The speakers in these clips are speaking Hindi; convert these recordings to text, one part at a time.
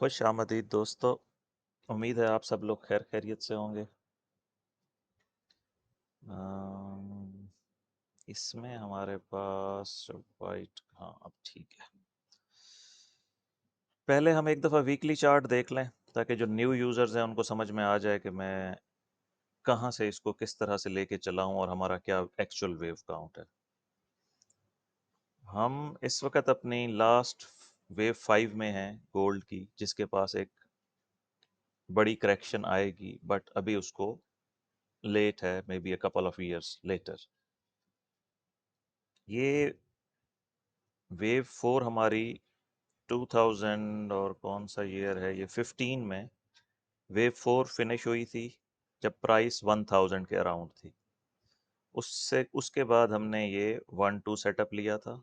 खुश आमदीद दोस्तों। उम्मीद है आप सब लोग खैर खैरियत से होंगे। अम, इसमें हमारे पास वाइट, हाँ अब ठीक है। पहले हम एक दफ़ा वीकली चार्ट देख लें ताकि जो न्यू यूज़र्स हैं उनको समझ में आ जाए कि मैं कहाँ से इसको किस तरह से लेके चला हूँ और हमारा क्या एक्चुअल वेव काउंट है। हम इस वक्त अपनी लास्ट वेव 5 में हैं गोल्ड की, जिसके पास एक बड़ी करेक्शन आएगी, बट अभी उसको लेट है, may be a couple of years later. ये वेव 4 हमारी 2000 और कौन सा ईयर है ये, 15 में वेव 4 फिनिश हुई थी जब प्राइस 1000 के अराउंड थी। उससे उसके बाद हमने ये 1 2 सेटअप लिया था।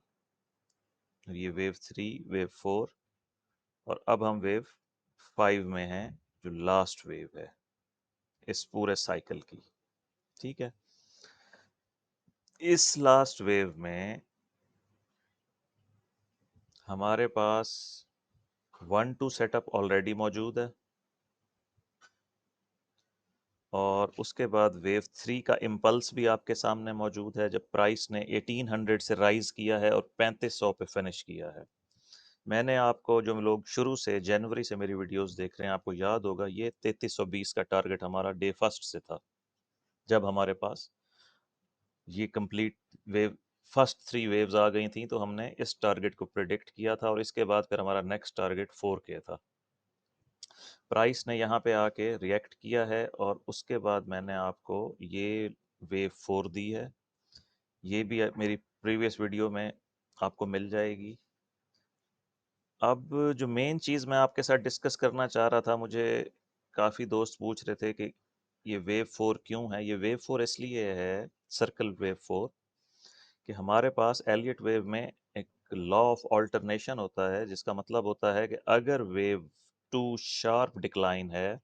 ये वेव 3, वेव 4 और अब हम वेव 5 में हैं, जो लास्ट वेव है इस पूरे साइकिल की। ठीक है, इस लास्ट वेव में हमारे पास 1 2 सेटअप ऑलरेडी मौजूद है और उसके बाद वेव 3 का इम्पल्स भी आपके सामने मौजूद है, जब प्राइस ने 1800 से राइज किया है और 3500 पे फिनिश किया है। मैंने आपको, जो लोग शुरू से जनवरी से मेरी वीडियोस देख रहे हैं, आपको याद होगा ये 3320 का टारगेट हमारा डे फर्स्ट से था, जब हमारे पास ये कंप्लीट वेव फर्स्ट 3 वेव्स आ गई थी, तो हमने इस टारगेट को प्रिडिक्ट किया था और इसके बाद फिर हमारा नेक्स्ट टारगेट 4K था। प्राइस ने यहाँ पे आके रिएक्ट किया है और उसके बाद मैंने आपको ये वेव 4 दी है। ये भी मेरी प्रीवियस वीडियो में आपको मिल जाएगी। अब जो मेन चीज़ मैं आपके साथ डिस्कस करना चाह रहा था, मुझे काफ़ी दोस्त पूछ रहे थे कि ये वेव 4 क्यों है। ये वेव 4 इसलिए है, सर्कल वेव 4, कि हमारे पास एलियट वेव में एक लॉ ऑफ ऑल्टरनेशन होता है, जिसका मतलब होता है कि अगर वेव 2 शार्प डिक्लाइन है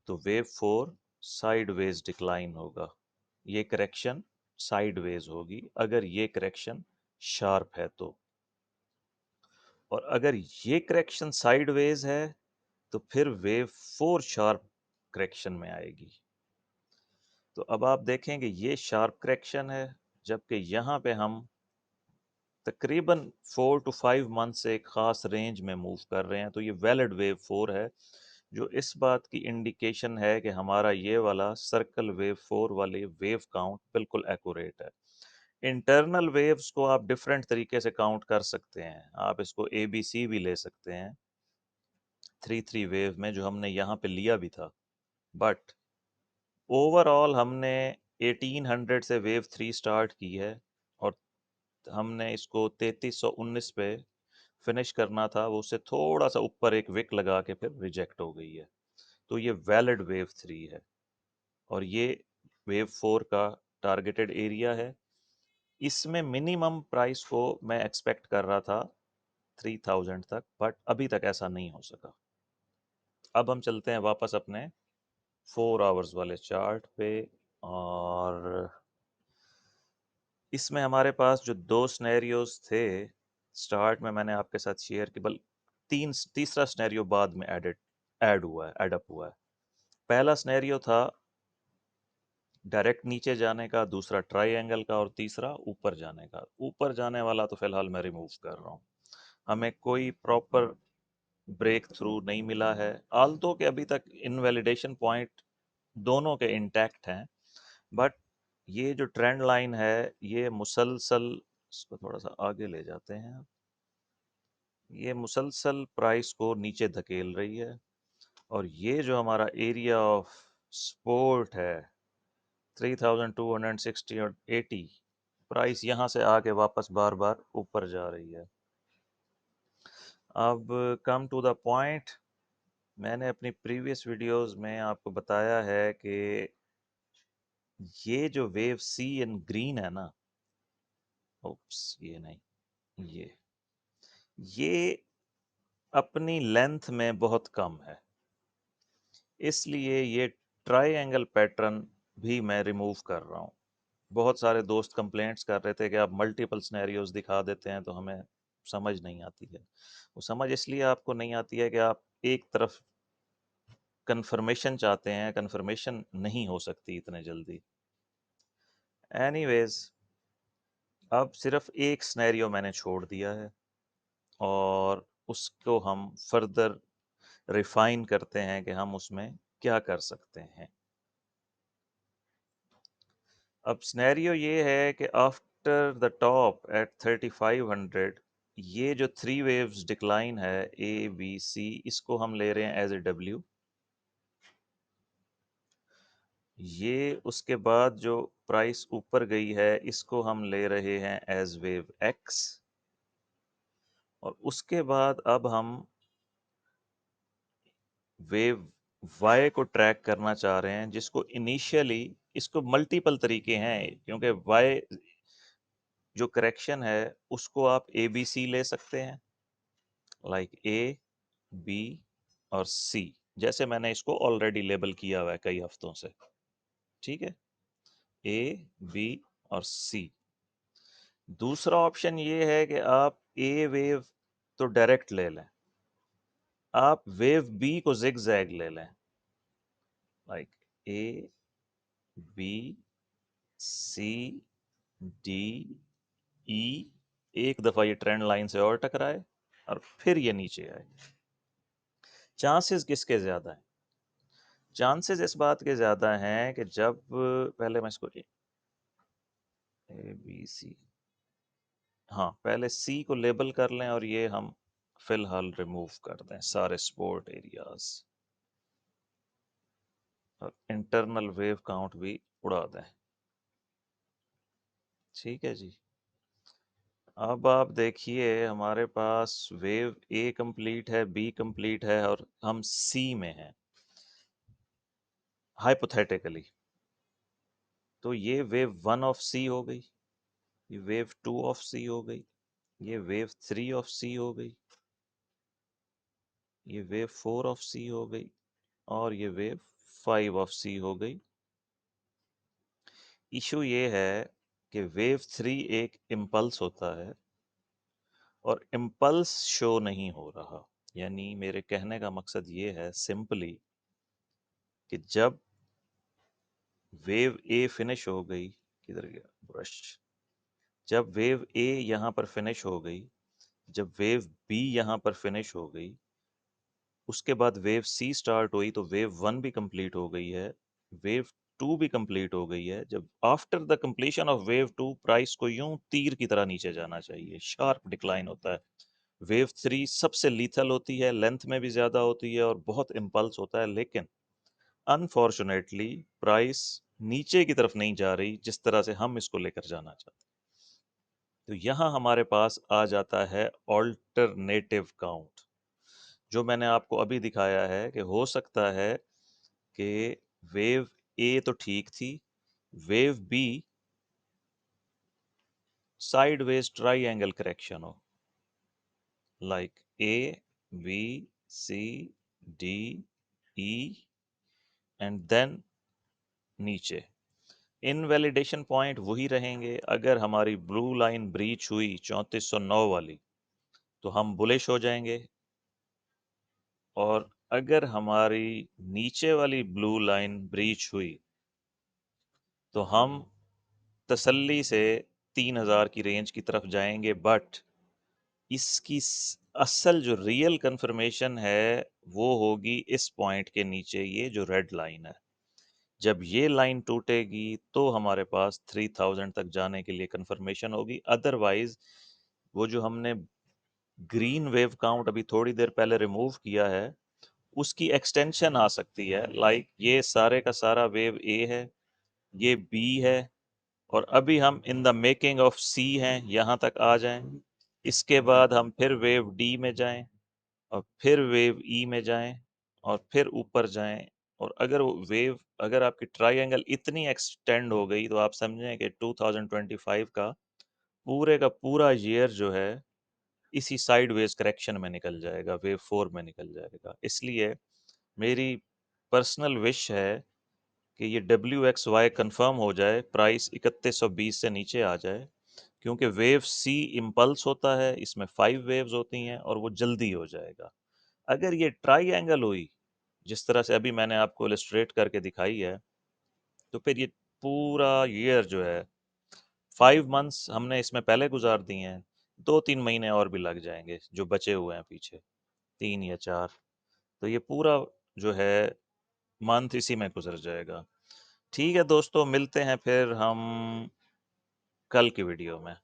तो वेव 4 साइडवेज डिक्लाइन होगा। ये करेक्शन साइडवेज होगी अगर ये करेक्शन शार्प है तो, और अगर ये करेक्शन साइडवेज है तो फिर वेव 4 शार्प करेक्शन में आएगी। तो अब आप देखेंगे ये शार्प करेक्शन है, जबकि यहाँ पे हम तकरीबन 4 to 5 मंथ से एक ख़ास रेंज में मूव कर रहे हैं। तो ये वैलिड वेव 4 है, जो इस बात की इंडिकेशन है कि हमारा ये वाला सर्कल वेव 4 वाली वेव काउंट बिल्कुल एक्यूरेट है। इंटरनल वेव्स को आप डिफरेंट तरीके से काउंट कर सकते हैं। आप इसको ABC भी ले सकते हैं 3 3 वेव में, जो हमने यहाँ पे लिया भी था। बट ओवरऑल हमने 1800 से वेव 3 स्टार्ट की है और हमने इसको 3319 पे फिनिश करना था, वो उससे थोड़ा सा ऊपर एक विक लगा के फिर रिजेक्ट हो गई है। तो ये वैलिड वेव 3 है और ये वेव 4 का टारगेटेड एरिया है। इसमें मिनिमम प्राइस को मैं एक्सपेक्ट कर रहा था 3000 तक, बट अभी तक ऐसा नहीं हो सका। अब हम चलते हैं वापस अपने 4 आवर्स वाले चार्ट पे, और इसमें हमारे पास जो दो स्नैरियोज थे, स्टार्ट में मैंने आपके साथ शेयर की, तीसरा स्नैरियो बाद में एड अप हुआ है। पहला स्नैरियो था डायरेक्ट नीचे जाने का, दूसरा ट्राइएंगल का और तीसरा ऊपर जाने का। ऊपर जाने वाला तो फिलहाल मैं रिमूव कर रहा हूँ, हमें कोई प्रॉपर ब्रेक थ्रू नहीं मिला है। आल्तो के अभी तक इनवैलिडेशन पॉइंट दोनों के इंटैक्ट हैं, बट ये जो ट्रेंड लाइन है ये मुसलसल, इसको थोड़ा सा आगे ले जाते हैं, ये मुसलसल प्राइस को नीचे धकेल रही है। और ये जो हमारा एरिया ऑफ सपोर्ट है 3260 और 80, प्राइस यहाँ से आके वापस बार बार ऊपर जा रही है। अब कम टू द पॉइंट, मैंने अपनी प्रीवियस वीडियोस में आपको बताया है कि ये जो वेव सी इन ग्रीन है ना, ओप्स ये नहीं, ये अपनी लेंथ में बहुत कम है, इसलिए ये ट्राइएंगल पैटर्न भी मैं रिमूव कर रहा हूँ। बहुत सारे दोस्त कंप्लेंट्स कर रहे थे कि आप मल्टीपल सिनेरियोज दिखा देते हैं तो हमें समझ नहीं आती है। वो समझ इसलिए आपको नहीं आती है कि आप एक तरफ कन्फर्मेशन चाहते हैं, कन्फर्मेशन नहीं हो सकती इतने जल्दी। एनीवेज, अब सिर्फ एक सिनेरियो मैंने छोड़ दिया है और उसको हम फर्दर रिफाइन करते हैं कि हम उसमें क्या कर सकते हैं। अब सिनेरियो ये है कि आफ्टर द टॉप एट 3500, ये जो थ्री वेव्स डिक्लाइन है ए बी सी, इसको हम ले रहे हैं एज ए डब्ल्यू। ये उसके बाद जो प्राइस ऊपर गई है इसको हम ले रहे हैं एज वेव एक्स। और उसके बाद अब हम वेव वाई को ट्रैक करना चाह रहे हैं, जिसको इनिशियली, इसको मल्टीपल तरीके हैं क्योंकि वाई जो करेक्शन है उसको आप ए बी सी ले सकते हैं, लाइक ए बी और सी, जैसे मैंने इसको ऑलरेडी लेबल किया हुआ है कई हफ्तों से। ठीक है, ए बी और सी। दूसरा ऑप्शन ये है कि आप ए वेव तो डायरेक्ट ले लें, आप वेव बी को जिग जैग ले लें, like A B C D E, एक दफा ये ट्रेंड लाइन से और टकराए और फिर ये नीचे आए। चांसेस किसके ज्यादा हैं? चांसेस इस बात के ज्यादा हैं कि जब, पहले मैं इसको ए बी सी, हाँ पहले सी को लेबल कर लें और ये हम फिलहाल रिमूव कर दें सारे सपोर्ट एरियाज और इंटरनल वेव काउंट भी उड़ा दें। ठीक है जी। अब आप देखिए हमारे पास वेव ए कंप्लीट है, बी कंप्लीट है और हम सी में हैं हाइपोथेटिकली। तो ये वेव वन ऑफ सी हो गई, ये वेव टू ऑफ सी हो गई, ये वेव थ्री ऑफ सी हो गई, ये वेव फोर ऑफ सी हो गई और ये वेव फाइव ऑफ सी हो गई। इशू ये है कि वेव थ्री एक इम्पल्स होता है और इम्पल्स शो नहीं हो रहा। यानी मेरे कहने का मकसद ये है सिंपली कि जब वेव ए फिनिश हो गई, किधर गया ब्रश, जब वेव ए यहाँ पर फिनिश हो गई, जब वेव बी यहाँ पर फिनिश हो गई, उसके बाद वेव सी स्टार्ट हुई तो वेव वन भी कंप्लीट हो गई है, वेव टू भी कंप्लीट हो गई है। जब after the completion of wave two price को यूं तीर की तरह नीचे जाना चाहिए, शार्प डिक्लाइन होता है। वेव थ्री सबसे लीथल होती है, लेंथ में भी ज़्यादा होती है और बहुत इम्पल्स होता है, लेकिन अनफॉर्चुनेटली प्राइस नीचे की तरफ नहीं जा रही जिस तरह से हम इसको लेकर जाना चाहते हैं। तो यहाँ हमारे पास आ जाता है ऑल्टरनेटिव काउंट, जो मैंने आपको अभी दिखाया है कि हो सकता है कि वेव ए तो ठीक थी, wave B sideways triangle correction हो, like A B C D E and then नीचे। इनवैलिडेशन पॉइंट वही रहेंगे। अगर हमारी ब्लू लाइन ब्रीच हुई 3409 वाली तो हम बुलिश हो जाएंगे, और अगर हमारी नीचे वाली ब्लू लाइन ब्रीच हुई तो हम तसल्ली से 3000 की रेंज की तरफ जाएंगे। बट इसकी असल जो रियल कंफर्मेशन है वो होगी इस पॉइंट के नीचे, ये जो रेड लाइन है। जब ये लाइन टूटेगी तो हमारे पास 3000 तक जाने के लिए कंफर्मेशन होगी। अदरवाइज वो जो हमने ग्रीन वेव काउंट अभी थोड़ी देर पहले रिमूव किया है उसकी एक्सटेंशन आ सकती है, लाइक ये सारे का सारा वेव ए है, ये बी है, और अभी हम इन द मेकिंग ऑफ सी हैं, यहाँ तक आ जाएं। इसके बाद हम फिर वेव डी में जाएं और फिर वेव ई में जाएं और फिर ऊपर जाएं। और अगर वो वेव, अगर आपकी ट्राइएंगल इतनी एक्सटेंड हो गई तो आप समझें कि 2025 का पूरा ईयर जो है इसी साइडवेज करेक्शन में निकल जाएगा, वेव फोर में निकल जाएगा। इसलिए मेरी पर्सनल विश है कि ये WXY कंफर्म हो जाए, प्राइस 3120 से नीचे आ जाए, क्योंकि वेव सी इम्पल्स होता है, इसमें 5 वेव्स होती हैं और वो जल्दी हो जाएगा। अगर ये ट्राइएंगल हुई, जिस तरह से अभी मैंने आपको इलस्ट्रेट करके दिखाई है, तो फिर ये पूरा ईयर जो है 5 मंथ्स हमने इसमें पहले गुजार दिए हैं, 2-3 महीने और भी लग जाएंगे जो बचे हुए हैं पीछे, 3 या 4। तो ये पूरा जो है मंथ इसी में गुजर जाएगा। ठीक है दोस्तों, मिलते हैं फिर हम कल की वीडियो में।